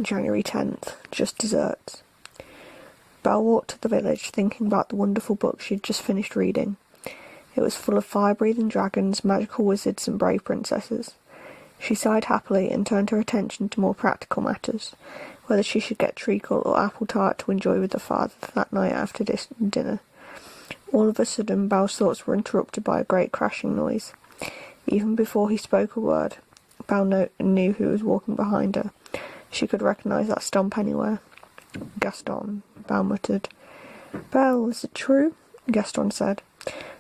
January 10th, just desserts. Belle walked to the village, thinking about the wonderful book she'd just finished reading. It was full of fire-breathing dragons, magical wizards, and brave princesses. She sighed happily and turned her attention to more practical matters, whether she should get treacle or apple tart to enjoy with her father that night after dinner. All of a sudden, Belle's thoughts were interrupted by a great crashing noise. Even before he spoke a word, Belle knew who was walking behind her. She could recognise that stomp anywhere. Gaston, Belle muttered. Belle, is it true? Gaston said.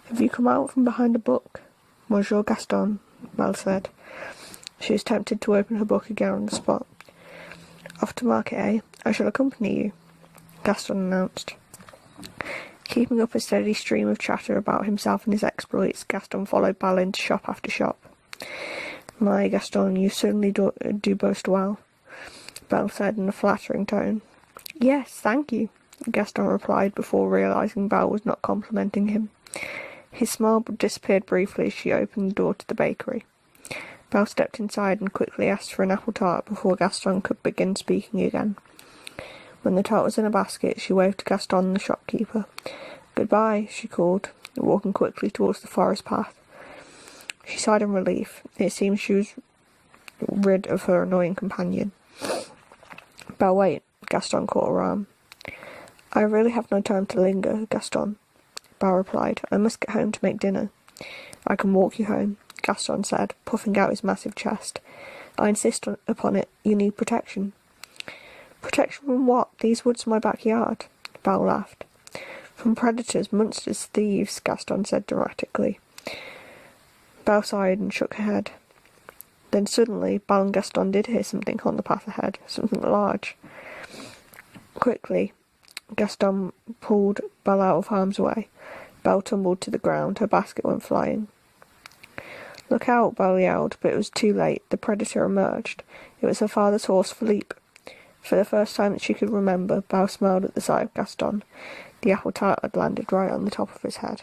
Have you come out from behind a book? Bonjour, Gaston, Belle said. She was tempted to open her book again on the spot. Off to market, eh? I shall accompany you, Gaston announced. Keeping up a steady stream of chatter about himself and his exploits, Gaston followed Belle into shop after shop. My, Gaston, you certainly do boast well, Belle said in a flattering tone. Yes, thank you, Gaston replied before realising Belle was not complimenting him. His smile disappeared briefly as she opened the door to the bakery. Belle stepped inside and quickly asked for an apple tart before Gaston could begin speaking again. When the tart was in a basket, she waved to Gaston and the shopkeeper. Goodbye, she called, walking quickly towards the forest path. She sighed in relief. It seemed she was rid of her annoying companion. Belle, wait, Gaston caught her arm. I really have no time to linger, Gaston, Belle replied. I must get home to make dinner. I can walk you home, Gaston said, puffing out his massive chest. I insist upon it. You need protection. Protection from what? These woods are my backyard, Belle laughed. From predators, monsters, thieves, Gaston said dramatically. Belle sighed and shook her head. Then suddenly, Belle and Gaston did hear something on the path ahead, something large. Quickly, Gaston pulled Belle out of harm's way. Belle tumbled to the ground, her basket went flying. Look out, Belle yelled, but it was too late. The predator emerged. It was her father's horse, Philippe. For the first time that she could remember, Belle smiled at the sight of Gaston. The apple tart had landed right on the top of his head.